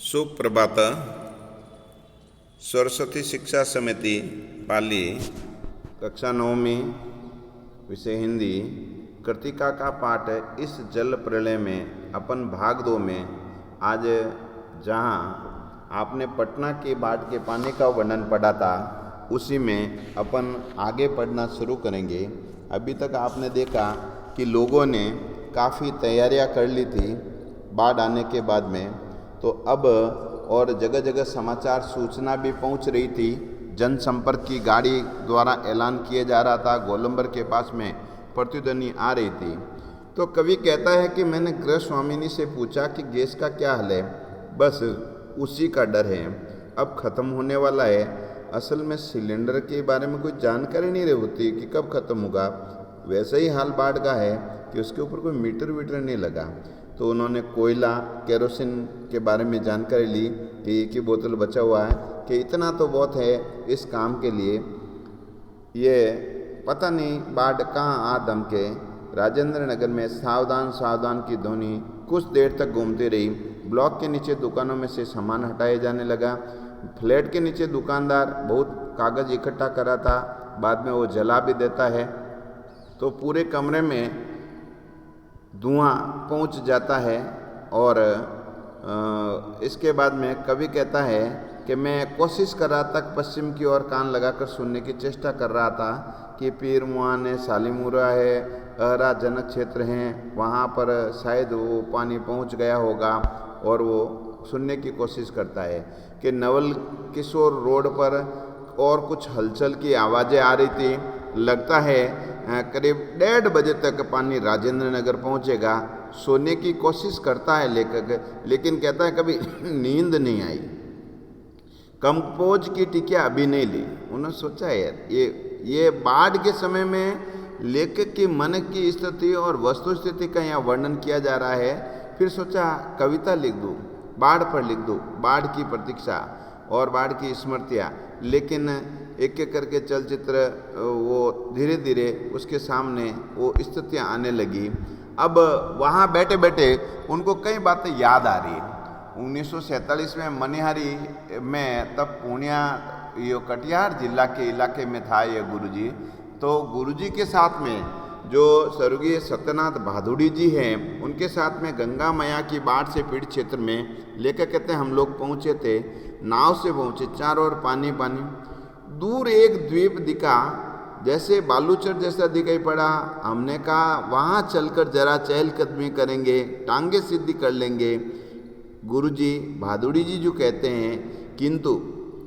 सुप्रभात। सरस्वती शिक्षा समिति पाली कक्षा 9वीं विषय हिंदी कृतिका का पाठ इस जल प्रलय में अपन भाग 2 में आज जहां आपने पटना की बाढ़ के पानी का वर्णन पढ़ा था उसी में अपन आगे पढ़ना शुरू करेंगे। अभी तक आपने देखा कि लोगों ने काफ़ी तैयारियां कर ली थी बाढ़ आने के बाद में, तो अब और जगह जगह समाचार सूचना भी पहुंच रही थी। जनसंपर्क की गाड़ी द्वारा ऐलान किया जा रहा था, गोलंबर के पास में प्रतिध्वनि आ रही थी। तो कवि कहता है कि मैंने गृह स्वामिनी से पूछा कि गैस का क्या हाल है, बस उसी का डर है, अब ख़त्म होने वाला है। असल में सिलेंडर के बारे में कोई जानकारी नहीं रही होती कि कब ख़त्म होगा। वैसे ही हाल बाढ़ का है कि उसके ऊपर कोई मीटर वीटर नहीं लगा। तो उन्होंने कोयला केरोसिन के बारे में जानकारी ली कि एक ही बोतल बचा हुआ है, कि इतना तो बहुत है इस काम के लिए। ये पता नहीं बाढ़ कहाँ आ धमके। राजेंद्र नगर में सावधान सावधान की ध्वनि कुछ देर तक घूमती रही। ब्लॉक के नीचे दुकानों में से सामान हटाया जाने लगा। फ्लैट के नीचे दुकानदार बहुत कागज़ इकट्ठा करा था, बाद में वो जला भी देता है, तो पूरे कमरे में धुआं पहुंच जाता है। और इसके बाद में कवि कहता है कि मैं कोशिश कर रहा था, पश्चिम की ओर कान लगाकर सुनने की चेष्टा कर रहा था कि पीर मुआन है, सालीमुरा है, अहरा जनक क्षेत्र हैं, वहाँ पर शायद वो पानी पहुंच गया होगा। और वो सुनने की कोशिश करता है कि नवल किशोर रोड पर और कुछ हलचल की आवाज़ें आ रही थी। लगता है करीब 1:30 बजे तक पानी राजेंद्र नगर पहुंचेगा। सोने की कोशिश करता है लेखक, लेकिन कहता है कभी नींद नहीं आई। कंपोज की टिकिया अभी नहीं ली। उन्होंने सोचा यार ये बाढ़ के समय में लेखक की मन की स्थिति और वस्तु स्थिति का यहाँ वर्णन किया जा रहा है। फिर सोचा कविता लिख दूँ, बाढ़ पर लिख दूँ, बाढ़ की प्रतीक्षा और बाढ़ की स्मृतियाँ। लेकिन एक एक करके चलचित्र वो धीरे धीरे उसके सामने वो स्थितियाँ आने लगी। अब वहाँ बैठे बैठे उनको कई बातें याद आ रही। 1947 में मनिहारी में, तब पूर्णिया ये कटिहार जिला के इलाके में था ये गुरुजी। तो गुरुजी के साथ में जो स्वर्गीय सत्यनाथ भादुड़ी जी हैं, उनके साथ में गंगा मैया की बाढ़ से पीड़ित क्षेत्र में लेकर कहते हैं हम लोग पहुँचे थे, नाव से पहुँचे, चारों ओर पानी पानी। दूर एक द्वीप दिखा, जैसे बालूचर जैसा दिखाई पड़ा। हमने कहा वहाँ चलकर जरा चहलकदमी करेंगे, टांगे सीधी कर लेंगे। गुरुजी भादुड़ी जी जो कहते हैं किंतु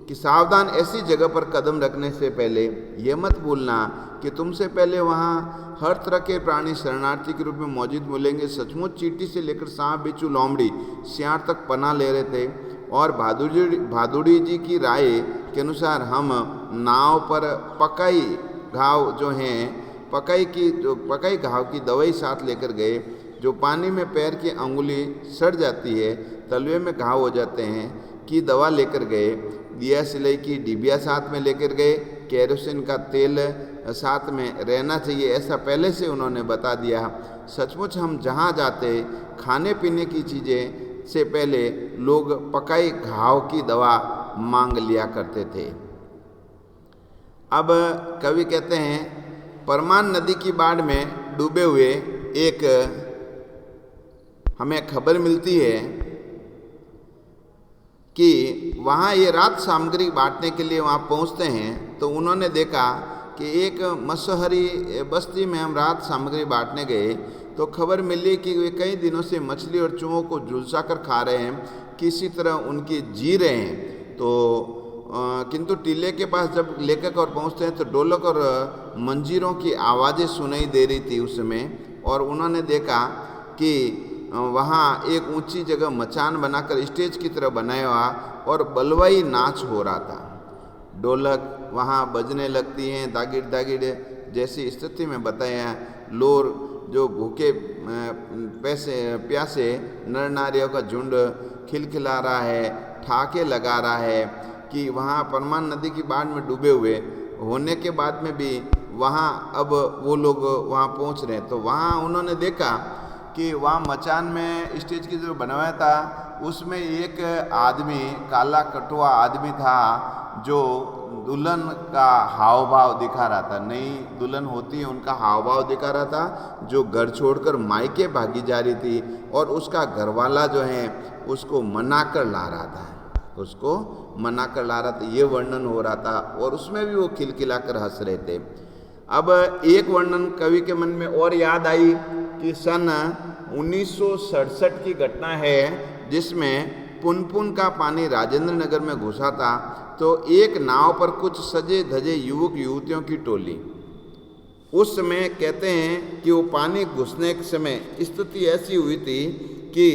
कि सावधान, ऐसी जगह पर कदम रखने से पहले ये मत भूलना कि तुमसे पहले वहाँ हर तरह के प्राणी शरणार्थी के रूप में मौजूद मिलेंगे। सचमुच चींटी से लेकर सांप, बिच्छू, लोमड़ी, सियार तक पनाह ले रहे थे। और भादुड़ी जी की राय के अनुसार हम नाव पर पकाई घाव जो हैं, पकाई घाव की दवाई साथ लेकर गए। जो पानी में पैर की अंगुली सड़ जाती है, तलवे में घाव हो जाते हैं, की दवा लेकर गए। दिया सिलाई की डिबिया साथ में लेकर गए। केरोसिन का तेल साथ में रहना चाहिए, ऐसा पहले से उन्होंने बता दिया। सचमुच हम जहाँ जाते खाने पीने की चीज़ें से पहले लोग पकाई घाव की दवा मांग लिया करते थे। अब कवि कहते हैं परमान नदी की बाढ़ में डूबे हुए एक हमें खबर मिलती है कि वहाँ ये रात सामग्री बांटने के लिए वहाँ पहुँचते हैं। तो उन्होंने देखा कि एक मसहरी बस्ती में हम रात सामग्री बांटने गए, तो खबर मिली कि वे कई दिनों से मछली और चूहों को झुलसा कर खा रहे हैं, किसी तरह उनकी जी रहे हैं। तो किंतु टीले के पास जब लेखक और पहुँचते हैं तो ढोलक और मंजीरों की आवाज़ें सुनाई दे रही थी उस समय। और उन्होंने देखा कि वहाँ एक ऊंची जगह मचान बनाकर स्टेज की तरह बनाया हुआ और बलवाई नाच हो रहा था। ढोलक वहाँ बजने लगती हैं, दागिड़ दागिड़ जैसी स्थिति में बताया। लोर जो भूखे प्यासे नर नारियों का झुंड खिलखिला रहा है, ठाके लगा रहा है कि वहाँ परमान नदी की बाढ़ में डूबे हुए होने के बाद में भी वहाँ अब वो लोग वहाँ पहुँच रहे हैं। तो वहाँ उन्होंने देखा कि वहाँ मचान में स्टेज की जो बनवाया था उसमें एक आदमी, काला कटुआ आदमी था, जो दुल्हन का हाव भाव दिखा रहा था। नई दुल्हन होती है उनका हाव भाव दिखा रहा था, जो घर छोड़कर मायके भागी जा रही थी और उसका घरवाला जो है उसको मना कर ला रहा था, उसको मना कर ला रहा था, ये वर्णन हो रहा था। और उसमें भी वो खिलखिलाकर हंस रहे थे। अब एक वर्णन कवि के मन में और याद आई कि सन 1967 की घटना है, जिसमें पुनपुन का पानी राजेंद्र नगर में घुसा था। तो एक नाव पर कुछ सजे धजे युवक युवतियों की टोली, उस समय कहते हैं कि वो पानी घुसने के समय स्थिति ऐसी हुई थी कि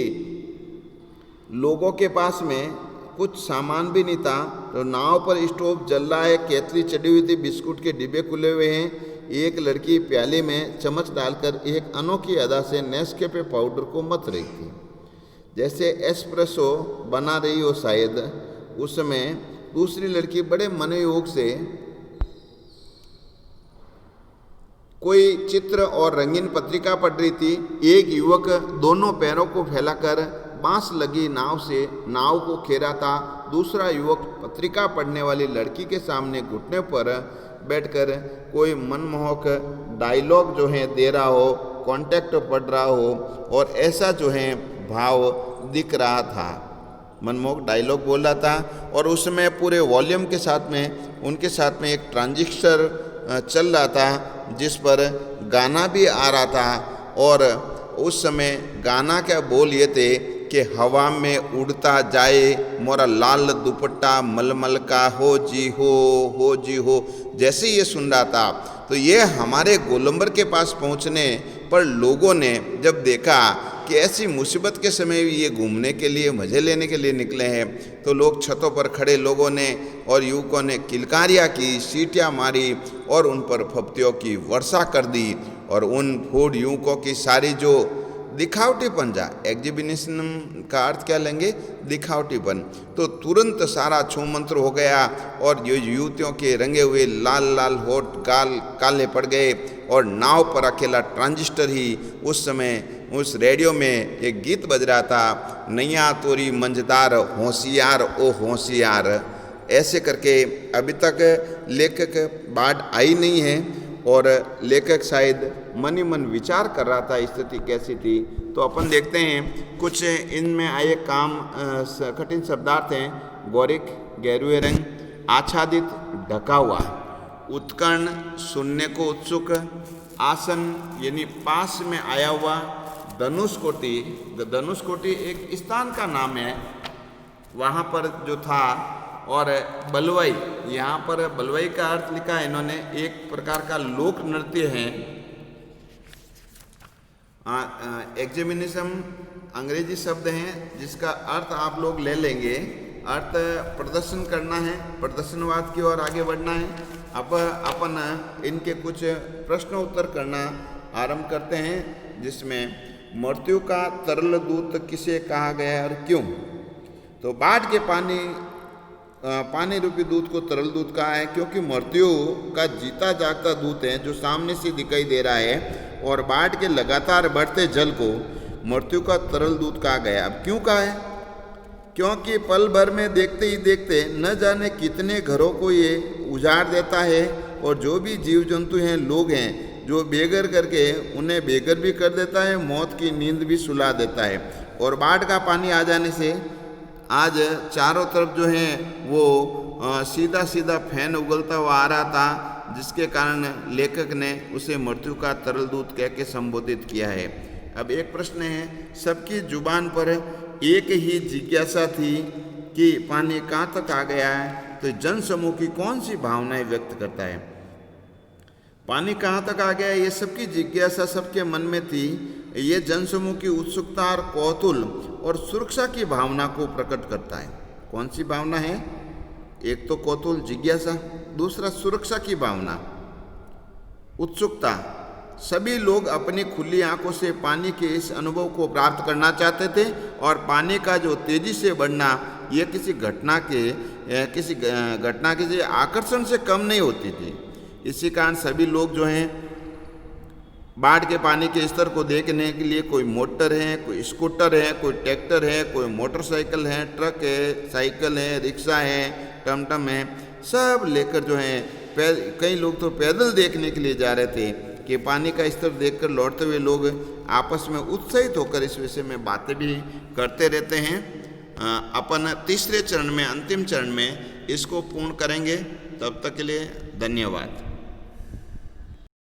लोगों के पास में कुछ सामान भी नहीं था। तो नाव पर स्टोव जल रहा है, केतली चढ़ी हुई थी, बिस्कुट के डिब्बे खुले हुए हैं। एक लड़की प्याले में चम्मच डालकर एक अनोखी अदा से नेस्कैफे पाउडर को मथ रही थी, जैसे एस्प्रेसो बना रही हो शायद। उस समय दूसरी लड़की बड़े मनोयोग से कोई चित्र और रंगीन पत्रिका पढ़ रही थी। एक युवक दोनों पैरों को फैलाकर बांस लगी नाव से नाव को खेरा था। दूसरा युवक पत्रिका पढ़ने वाली लड़की के सामने घुटने पर बैठकर कोई मनमोहक डायलॉग जो है दे रहा हो, कॉन्टेक्ट पढ़ रहा हो, और ऐसा जो है भाव दिख रहा था। मनमोहक डायलॉग बोल रहा था और उसमें पूरे वॉल्यूम के साथ में उनके साथ में एक ट्रांजिस्टर चल रहा था, जिस पर गाना भी आ रहा था। और उस समय गाना का बोल ये थे कि हवा में उड़ता जाए मोरा लाल दुपट्टा मलमल का हो जी हो। जैसे ये सुन रहा था तो ये हमारे गोलंबर के पास पहुंचने पर लोगों ने जब देखा कि ऐसी मुसीबत के समय भी ये घूमने के लिए, मज़े लेने के लिए निकले हैं, तो लोग छतों पर खड़े लोगों ने और युवकों ने किलकारियाँ की, सीटियाँ मारी और उन पर फप्तियों की वर्षा कर दी। और उन फूड युवकों की सारी जो दिखावटीपन, जा एग्जिबिशन का अर्थ क्या लेंगे, दिखावटीपन, तो तुरंत सारा छू मंत्र हो गया और ये युवतियों के रंगे हुए लाल लाल होठ गाल काले पड़ गए। और नाव पर अकेला ट्रांजिस्टर ही उस समय उस रेडियो में एक गीत बज रहा था, नैया तोरी मंझदार होशियार ओ होशियार। ऐसे करके अभी तक लेखक बाढ़ आई नहीं है और लेखक शायद मन ही मन विचार कर रहा था स्थिति कैसी थी। तो अपन देखते हैं कुछ इनमें आए काम कठिन शब्दार्थ हैं। गौरिक, गेरुए रंग, आच्छादित, ढका हुआ, उत्कर्ण, सुनने को उत्सुक, आसन यानी पास में आया हुआ, धनुषकोटि, धनुषकोटि एक स्थान का नाम है वहाँ पर जो था। और बलवई, यहाँ पर बलवई का अर्थ लिखा है इन्होंने, एक प्रकार का लोक नृत्य है। एग्जामिनेशन अंग्रेजी शब्द हैं जिसका अर्थ आप लोग ले लेंगे, अर्थ प्रदर्शन करना है, प्रदर्शनवाद की ओर आगे बढ़ना है। अब अपन इनके कुछ प्रश्न उत्तर करना आरंभ करते हैं, जिसमें मृत्यु का तरल दूत किसे कहा गया और क्यों। तो बाढ़ के पानी रूपी दूत को तरल दूत कहा है क्योंकि मृत्यु का जीता जागता दूत है जो सामने से दिखाई दे रहा है, और बाढ़ के लगातार बढ़ते जल को मृत्यु का तरल दूत कहा गया। अब क्यों कहा है, क्योंकि पल भर में देखते ही देखते न जाने कितने घरों को ये उजाड़ देता है, और जो भी जीव जंतु हैं, लोग हैं, जो बेघर करके उन्हें बेघर भी कर देता है, मौत की नींद भी सुला देता है। और बाढ़ का पानी आ जाने से आज चारों तरफ जो है वो सीधा सीधा फैन उगलता हुआ आ रहा था, जिसके कारण लेखक ने उसे मृत्यु का तरल दूत कह के संबोधित किया है। अब एक प्रश्न है, सबकी जुबान पर एक ही जिज्ञासा थी कि पानी कहाँ तक आ गया है, तो जन समूह की कौन सी भावनाएं व्यक्त करता है। पानी कहाँ तक आ गया है, ये सबकी जिज्ञासा सबके मन में थी। ये जनसमूह की उत्सुकता और कौतूहल और सुरक्षा की भावना को प्रकट करता है। कौन सी भावना है, एक तो कौतूहल जिज्ञासा, दूसरा सुरक्षा की भावना, उत्सुकता। सभी लोग अपनी खुली आंखों से पानी के इस अनुभव को प्राप्त करना चाहते थे, और पानी का जो तेजी से बढ़ना ये किसी घटना के आकर्षण से कम नहीं होती थी। इसी कारण सभी लोग जो हैं बाढ़ के पानी के स्तर को देखने के लिए कोई मोटर है, कोई स्कूटर है, कोई ट्रैक्टर है, कोई मोटरसाइकिल है, ट्रक है, साइकिल है, रिक्शा है, टमटम है, सब लेकर जो है कई लोग तो पैदल देखने के लिए जा रहे थे कि पानी का स्तर देखकर लौटते हुए लोग आपस में उत्साहित होकर इस विषय में बातें भी करते रहते हैं। अपन तीसरे चरण में, अंतिम चरण में इसको पूर्ण करेंगे। तब तक के लिए धन्यवाद।